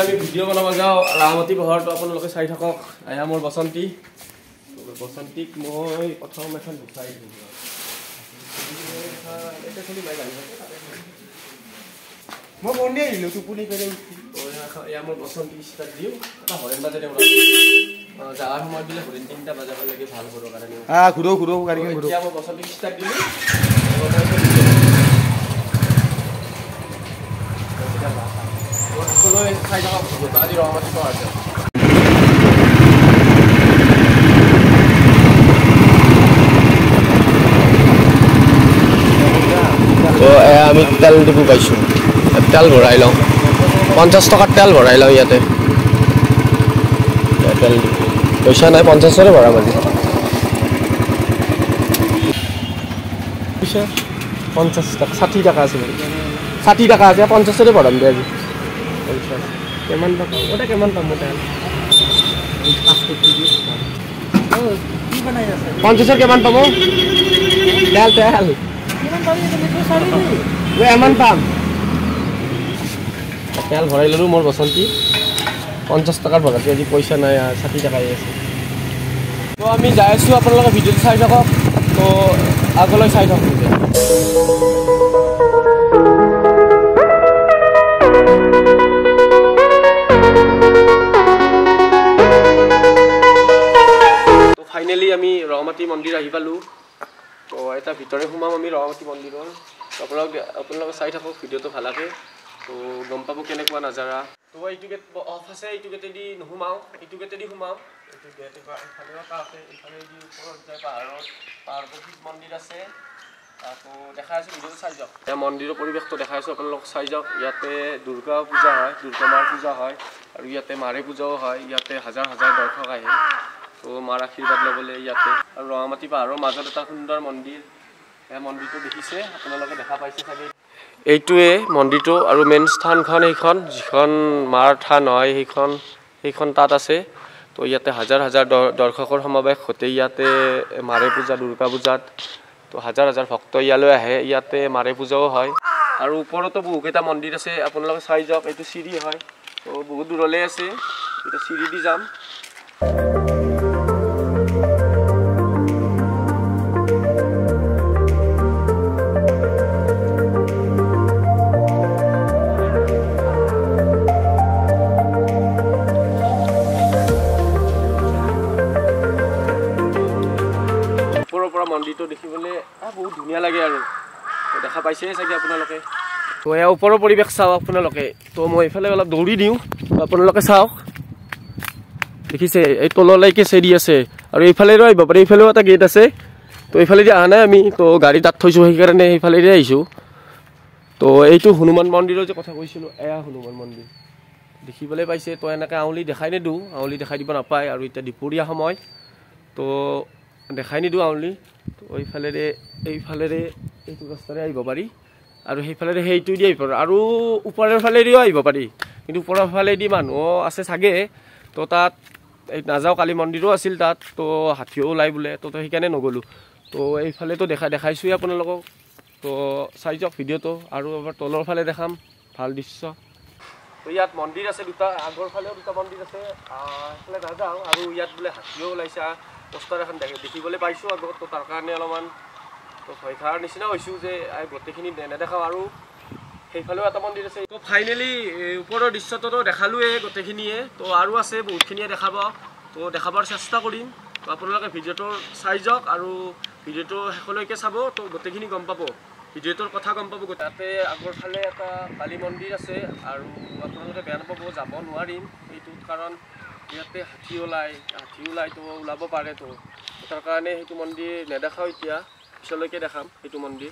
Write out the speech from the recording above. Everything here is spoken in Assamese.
আমি ভিডিঅ' বনাব যাওঁ ৰামতী ঘৰটো আপোনালোকে চাই থাকক এয়া মোৰ বসন্তী বসন্তীক মই প্ৰথম এখন গুচাই দিওঁ মই বন্ধি আহিলোঁ টোপনি পেলাই এয়া মোৰ বসন্তী ষ্টাৰ্ট দিওঁ এটা হৰেণ বাজাৰে যাৱাৰ সময়ত দিলে হৰেণ 3টা বাজাব লাগে ভাল ঘৰৰ কাৰণে ঘূৰো গাড়ীখন ঘূৰো এতিয়া মই বসন্তী ষ্টাৰ্ট দিলোঁ সকলোৱে চাই থাকক আজি ৰঙামাটি পাহাৰ আছে তো আমি তেল ডিপু পাইছোঁ তেল ভৰাই লওঁ 50 টকাৰ তেল ভৰাই লওঁ ইয়াতে তেল পইচা নাই 50ৰে ভৰাম আজি 50 টকা 60 টকা আছে 60 টকা আছে 50ৰে ভৰাম দে আজি কেমান টকা ওটা কেমান পাম তেল 50ৰ কেমান পাব তেল তেল এমান পাম তেল ভৰাই ল'লোঁ মোৰ বসন্তী 50 টকাৰ ভৰাতে আজি পইচা নাই 60 টকাই আছে তো আমি যাই আছোঁ আপোনালোকে ভিডিঅ'টো চাই থাকক তো আগলৈ চাই থাকক তো ফাইনেলি আমি ৰঙামাটি মন্দিৰ আহি পালোঁ তো এটা ভিতৰে সোমাম আমি ৰঙামাটি মন্দিৰৰ আপোনালোকে চাই থাকক ভিডিঅ'টো ভালকৈ তো গম পাব কেনেকুৱা নাজাৰা তো এইটো গেট অফ আছে এইটো গেটেদি নোসোমাওঁ এইটো গেটেদি সোমাওঁ এইটো গেট ইফালেও এটা আছে ইফালেদি ওপৰত যায় পাহাৰত শিৱ মন্দিৰ আছে তো দেখাই আছোঁ ভিডিঅ'টো চাই যাওক এতিয়া মন্দিৰৰ পৰিৱেশটো দেখাই আছোঁ আপোনালোক চাই যাওক ইয়াতে দুৰ্গা পূজা হয় দুৰ্গা মাৰ পূজা হয় আৰু ইয়াতে মাৰে পূজাও হয় ইয়াতে হাজাৰ হাজাৰ দৰ্শক আহে তো মাৰ আশীৰ্বাদ ল'বলৈ ইয়াতে আৰু ৰঙামাটি পাহাৰৰ মাজত এটা সুন্দৰ মন্দিৰ এই মন্দিৰটো দেখিছে আপোনালোকে দেখা পাইছে চাগে এইটোৱে মন্দিৰটো আৰু মেইন স্থানখন এইখন যিখন মাৰ থান হয় সেইখন তাত আছে তো ইয়াতে হাজাৰ হাজাৰ দৰ্শকৰ সমাৱেশ ঘটে ইয়াতে মাৰে পূজা দুৰ্গা পূজাত তো হাজাৰ হাজাৰ ভক্ত ইয়ালৈ আহে ইয়াতে মাৰে পূজাও হয় আৰু ওপৰতো বহুকেইটা মন্দিৰ আছে আপোনালোকে চাই যাওক এইটো চিৰি হয় তো বহুত দূৰলৈ আছে এইটো চিৰি দি যাম মন্দিৰটো দেখিবলৈ বহুত ধুনীয়া লাগে আৰু দেখা পাইছে চাগে আপোনালোকে তো এয়া ওপৰৰ পৰিৱেশ চাওক আপোনালোকে তো মই এইফালে অলপ দৌৰি দিওঁ আপোনালোকে চাওক দেখিছে এই তললৈকে চেৰি আছে আৰু এইফালেও আহিব পাৰে এইফালেও এটা গেট আছে তো এইফালেদি অহা নাই আমি তো গাড়ী তাত থৈছোঁ সেইকাৰণে সেইফালেদি আহিছোঁ তো এইটো হনুমান মন্দিৰৰ যে কথা কৈছিলোঁ এয়া হনুমান মন্দিৰ দেখিবলৈ পাইছে তো এনেকৈ আউলি দেখাই নিদিওঁ আউলি দেখাই দিব নাপায় আৰু এতিয়া দুপৰীয়া সময় তো দেখাই নিদিওঁ আউলি তো এইফালেৰে এইটো ৰাস্তাৰে আহিব পাৰি আৰু সেইফালেৰে সেইটো দি আহিব পাৰি আৰু ওপৰৰ ফালেদিও আহিব পাৰি কিন্তু ওপৰৰ ফালেদি মানুহ আছে চাগে তো তাত এই নাযাওঁ কালি মন্দিৰো আছিল তাত তো হাতীও ওলাই বোলে তো সেইকাৰণে নগ'লোঁ তো এইফালেতো দেখাইছোঁৱেই আপোনালোকক তো চাই যাওক ভিডিঅ'টো আৰু এবাৰ তলৰ ফালে দেখাম ভাল দৃশ্য তো ইয়াত মন্দিৰ আছে দুটা আগৰ ফালেও দুটা মন্দিৰ আছে সেইফালে নাযাওঁ আৰু ইয়াত বোলে হাতীও ওলাইছে পোষ্টাৰ এখন দেখিবলৈ পাইছোঁ আগত তো তাৰ কাৰণে অলপমান তো ভয় খোৱাৰ নিচিনা হৈছোঁ যে গোটেইখিনি নেদেখাওঁ আৰু সেইফালেও এটা মন্দিৰ আছে তো ফাইনেলি ওপৰৰ দৃশ্যটোতো দেখালোৱেই গোটেইখিনিয়ে তো আৰু আছে বহুতখিনিয়ে দেখাবৰ চেষ্টা কৰিম তো আপোনালোকে ভিডিঅ'টো চাই যাওক আৰু ভিডিঅ'টো শেষলৈকে চাব তো গোটেইখিনি গম পাব ভিডিঅ'টোৰ কথা গম পাব তাতে আগৰ ফালে এটা কালী মন্দিৰ আছে আৰু আপোনালোকে বেয়া নাপাব যাব নোৱাৰিম এইটোত কাৰণ ইয়াতে হাতী ওলাই তো ওলাব পাৰে তো তাৰ কাৰণে সেইটো মন্দিৰ নেদেখাওঁ এতিয়া পিছলৈকে দেখাম সেইটো মন্দিৰ